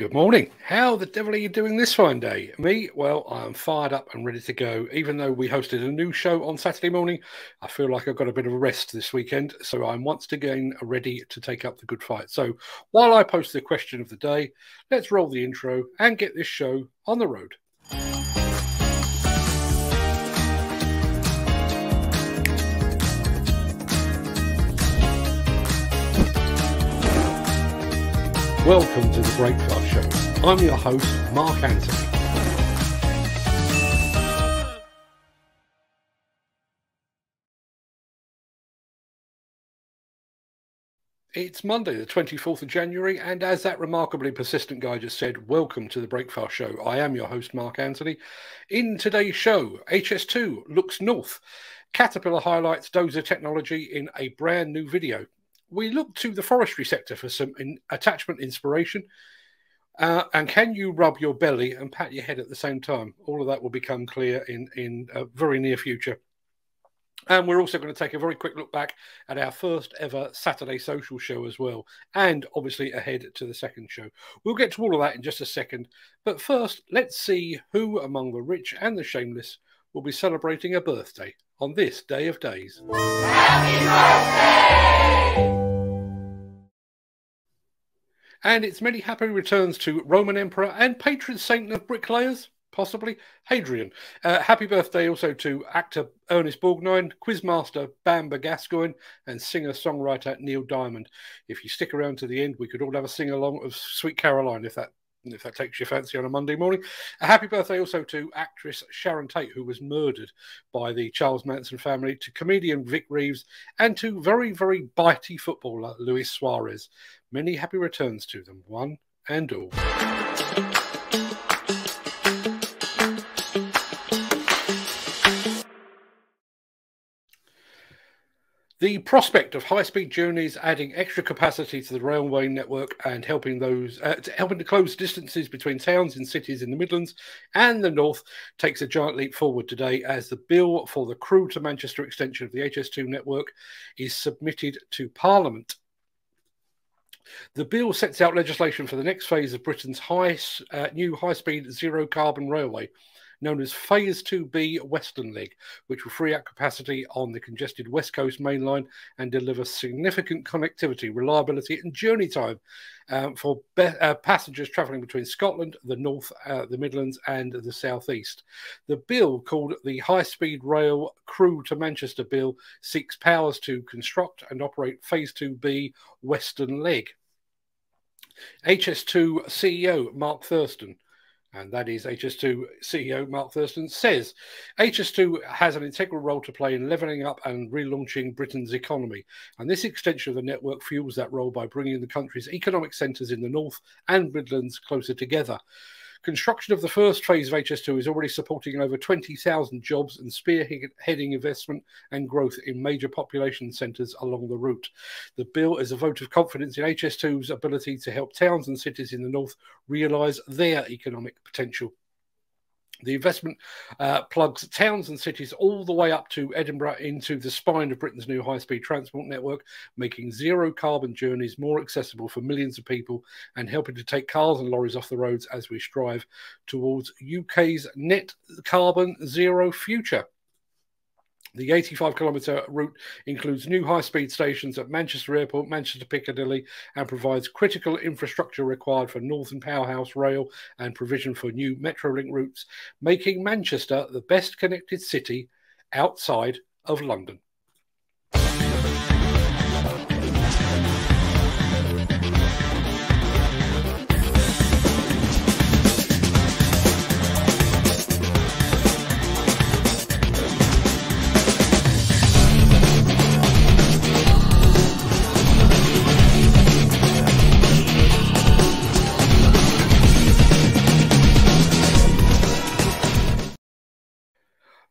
Good morning. How the devil are you doing this fine day? Me? Well, I'm fired up and ready to go. Even though we hosted a new show on Saturday morning, I feel like I've got a bit of a rest this weekend. So I'm once again ready to take up the good fight. So while I post the question of the day, let's roll the intro and get this show on the road. Welcome to the Breakfast Show. I'm your host, Mark Anthony. It's Monday, the 24th of January, and as that remarkably persistent guy just said, welcome to the Breakfast Show. I am your host, Mark Anthony. In today's show, HS2 looks north. Caterpillar highlights dozer technology in a brand new video. We look to the forestry sector for some attachment inspiration. And can you rub your belly and pat your head at the same time? All of that will become clear in a very near future. And we're also going to take a very quick look back at our first ever Saturday social show as well. And obviously ahead to the second show. We'll get to all of that in just a second. But first, let's see who among the rich and the shameless will be celebrating a birthday on this day of days. Happy birthday! And it's many happy returns to Roman Emperor and patron saint of bricklayers, possibly, Hadrian. Happy birthday also to actor Ernest Borgnine, quizmaster Bamber Gascoigne, and singer-songwriter Neil Diamond. If you stick around to the end, we could all have a sing-along of Sweet Caroline, if that takes your fancy on a Monday morning. A happy birthday also to actress Sharon Tate, who was murdered by the Charles Manson family, to comedian Vic Reeves, and to very, very bitey footballer Luis Suarez. Many happy returns to them, one and all. The prospect of high-speed journeys adding extra capacity to the railway network and helping to close distances between towns and cities in the Midlands and the North takes a giant leap forward today as the bill for the Crewe to Manchester extension of the HS2 network is submitted to Parliament. The bill sets out legislation for the next phase of Britain's new high-speed zero-carbon railway, known as Phase 2B Western Leg, which will free up capacity on the congested West Coast main line and deliver significant connectivity, reliability and journey time for passengers travelling between Scotland, the North, the Midlands and the South East. The bill, called the High Speed Rail Crewe to Manchester Bill, seeks powers to construct and operate Phase 2B Western Leg. HS2 CEO Mark Thurston, and that is HS2 CEO Mark Thurston, says HS2 has an integral role to play in levelling up and relaunching Britain's economy. And this extension of the network fuels that role by bringing the country's economic centres in the North and Midlands closer together. Construction of the first phase of HS2 is already supporting over 20,000 jobs and spearheading investment and growth in major population centres along the route. The bill is a vote of confidence in HS2's ability to help towns and cities in the North realise their economic potential. The investment plugs towns and cities all the way up to Edinburgh into the spine of Britain's new high-speed transport network, making zero-carbon journeys more accessible for millions of people and helping to take cars and lorries off the roads as we strive towards UK's net carbon zero future. The 85-kilometre route includes new high-speed stations at Manchester Airport, Manchester Piccadilly, and provides critical infrastructure required for Northern Powerhouse Rail and provision for new Metrolink routes, making Manchester the best connected city outside of London.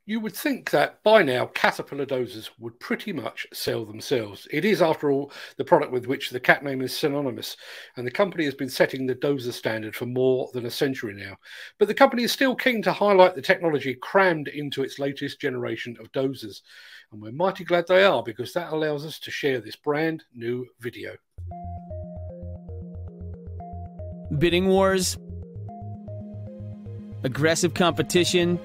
You would think that by now Caterpillar dozers would pretty much sell themselves. It is, after all, the product with which the cat name is synonymous, and the company has been setting the dozer standard for more than a century now. But the company is still keen to highlight the technology crammed into its latest generation of dozers. And we're mighty glad they are, because that allows us to share this brand new video. bidding wars, aggressive competition,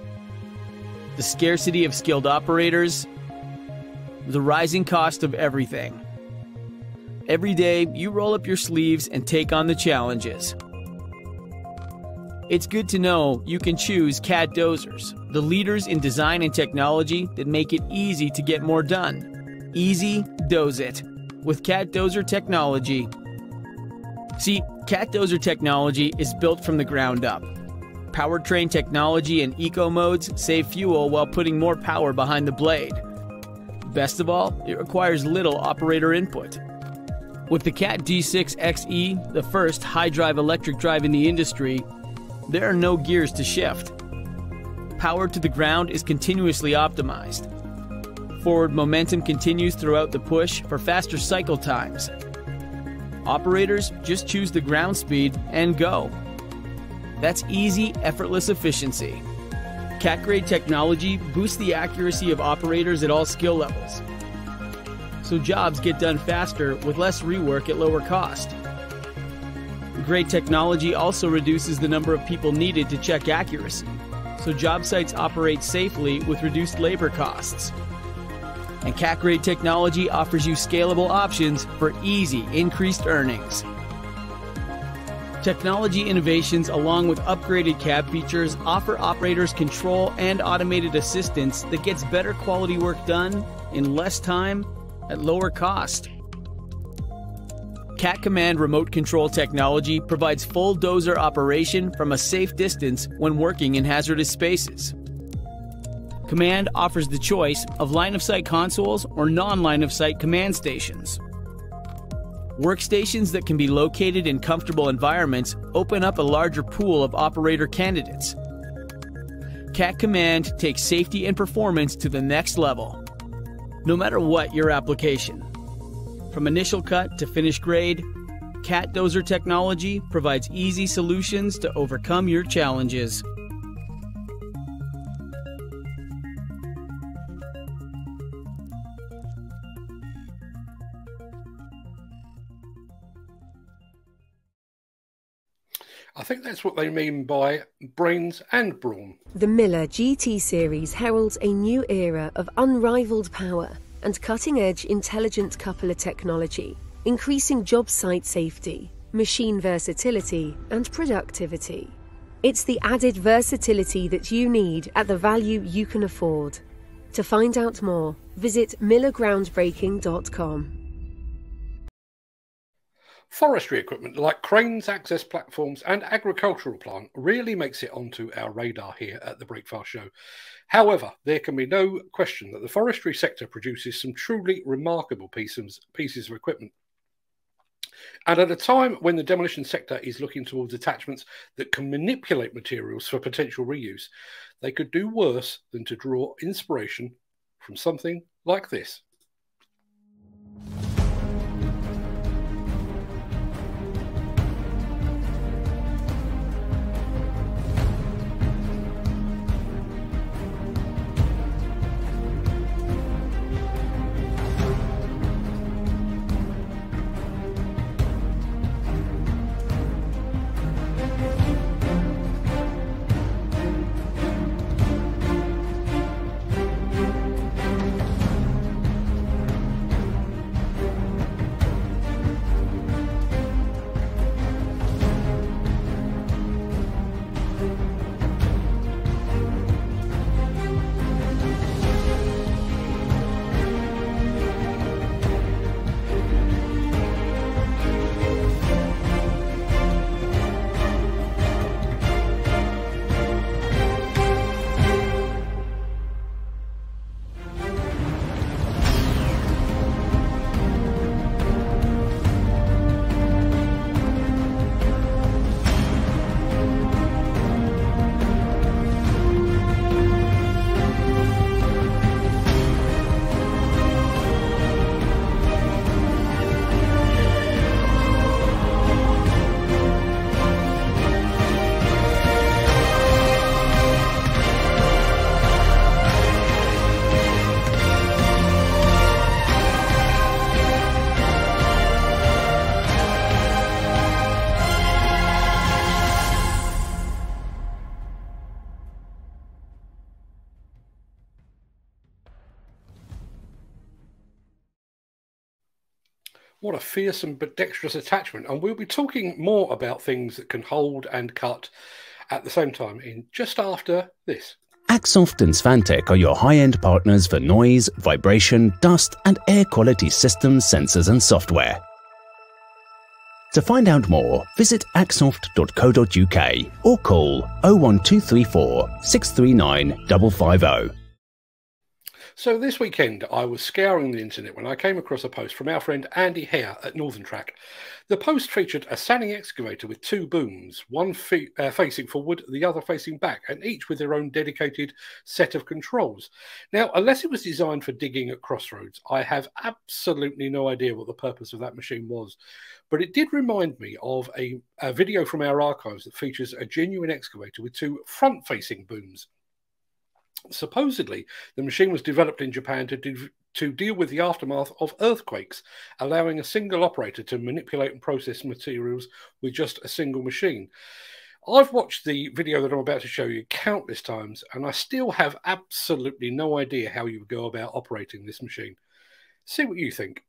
the scarcity of skilled operators, the rising cost of everything. Every day, you roll up your sleeves and take on the challenges. It's good to know you can choose CAT dozers, the leaders in design and technology that make it easy to get more done. Easy doze it with CAT dozer technology. See, CAT dozer technology is built from the ground up. Powertrain technology and eco modes save fuel while putting more power behind the blade. Best of all, it requires little operator input. With the CAT D6XE, the first high-drive electric drive in the industry, there are no gears to shift. Power to the ground is continuously optimized. Forward momentum continues throughout the push for faster cycle times. Operators just choose the ground speed and go. That's easy, effortless efficiency. CAT-grade technology boosts the accuracy of operators at all skill levels, so jobs get done faster with less rework at lower cost. Grade technology also reduces the number of people needed to check accuracy, so job sites operate safely with reduced labor costs. And CAT-grade technology offers you scalable options for easy, increased earnings. Technology innovations along with upgraded CAD features offer operators control and automated assistance that gets better quality work done in less time at lower cost. CAT Command remote control technology provides full dozer operation from a safe distance when working in hazardous spaces. Command offers the choice of line-of-sight consoles or non-line-of-sight command stations. Workstations that can be located in comfortable environments open up a larger pool of operator candidates. CAT Command takes safety and performance to the next level, no matter what your application. From initial cut to finished grade, CAT dozer technology provides easy solutions to overcome your challenges. I think that's what they mean by brains and brawn. The Miller GT series heralds a new era of unrivaled power and cutting-edge intelligent coupler technology, increasing job site safety, machine versatility, and productivity. It's the added versatility that you need at the value you can afford. To find out more, visit millergroundbreaking.com. Forestry equipment like cranes, access platforms and agricultural plant really makes it onto our radar here at the Breakfast Show. However, there can be no question that the forestry sector produces some truly remarkable pieces of equipment. And at a time when the demolition sector is looking towards attachments that can manipulate materials for potential reuse, they could do worse than to draw inspiration from something like this. What a fearsome but dexterous attachment. And we'll be talking more about things that can hold and cut at the same time in just after this. Axoft and Svantec are your high-end partners for noise, vibration, dust and air quality systems, sensors and software. To find out more, visit axoft.co.uk or call 01234 639 550. So this weekend, I was scouring the internet when I came across a post from our friend Andy Hare at Northern Track. The post featured a standing excavator with two booms, one facing forward, the other facing back, and each with their own dedicated set of controls. Now, unless it was designed for digging at crossroads, I have absolutely no idea what the purpose of that machine was. But it did remind me of a video from our archives that features a genuine excavator with two front-facing booms. Supposedly, the machine was developed in Japan to deal with the aftermath of earthquakes, allowing a single operator to manipulate and process materials with just a single machine. I've watched the video that I'm about to show you countless times, and I still have absolutely no idea how you would go about operating this machine. See what you think.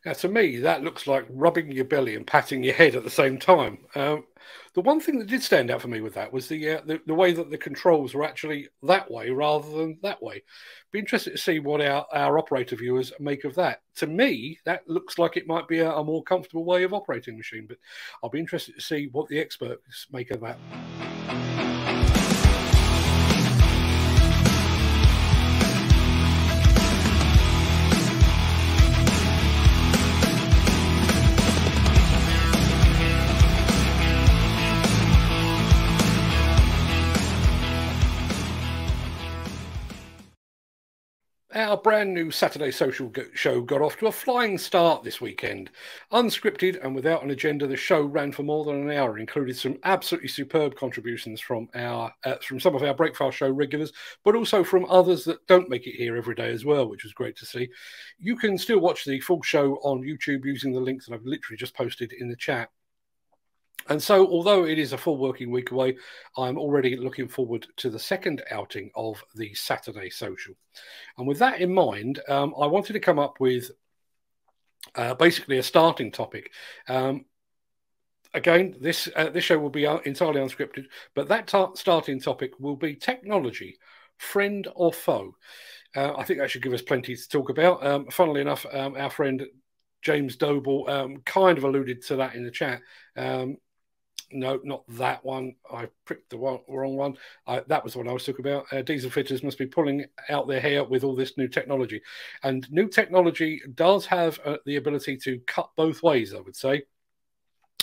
Now, to me, that looks like rubbing your belly and patting your head at the same time. The one thing that did stand out for me with that was the way that the controls were actually that way rather than that way. Be interested to see what our operator viewers make of that. To me, that looks like it might be a more comfortable way of operating a machine, but I'll be interested to see what the experts make of that. Our brand new Saturday social show got off to a flying start this weekend. Unscripted and without an agenda, the show ran for more than an hour, included some absolutely superb contributions from some of our Breakfast Show regulars, but also from others that don't make it here every day as well, which was great to see. You can still watch the full show on YouTube using the links that I've literally just posted in the chat. And so, although it is a full working week away, I'm already looking forward to the second outing of the Saturday Social. And with that in mind, I wanted to come up with basically a starting topic. Again, this show will be entirely unscripted, but that starting topic will be technology, friend or foe. I think that should give us plenty to talk about. Funnily enough, our friend James Doble kind of alluded to that in the chat. No, not that one. I pricked the wrong one. That was the one I was talking about. Diesel fitters must be pulling out their hair with all this new technology. And new technology does have the ability to cut both ways, I would say.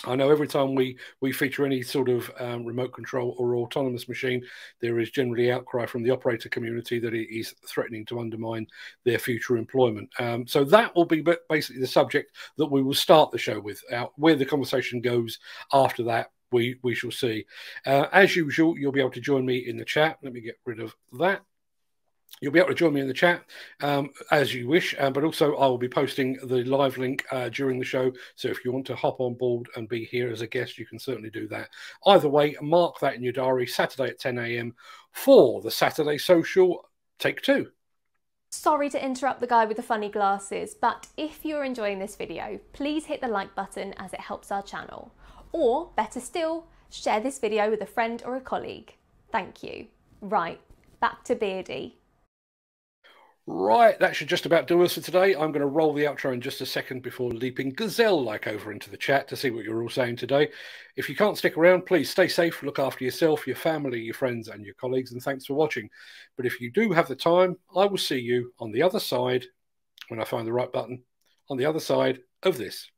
I know every time we feature any sort of remote control or autonomous machine, there is generally outcry from the operator community that it is threatening to undermine their future employment. So that will be basically the subject that we will start the show with. Where the conversation goes after that, we shall see. As usual, you'll be able to join me in the chat. Let me get rid of that. You'll be able to join me in the chat as you wish, but also I will be posting the live link during the show. So if you want to hop on board and be here as a guest, you can certainly do that. Either way, mark that in your diary, Saturday at 10 a.m. for the Saturday Social Take 2. Sorry to interrupt the guy with the funny glasses, but if you're enjoying this video, please hit the like button as it helps our channel. Or, better still, share this video with a friend or a colleague. Thank you. Right, back to Beardy. Right, that should just about do us for today. I'm going to roll the outro in just a second before leaping gazelle-like over into the chat to see what you're all saying today. If you can't stick around, please stay safe, look after yourself, your family, your friends, and your colleagues, and thanks for watching. But if you do have the time, I will see you on the other side, when I find the right button, on the other side of this.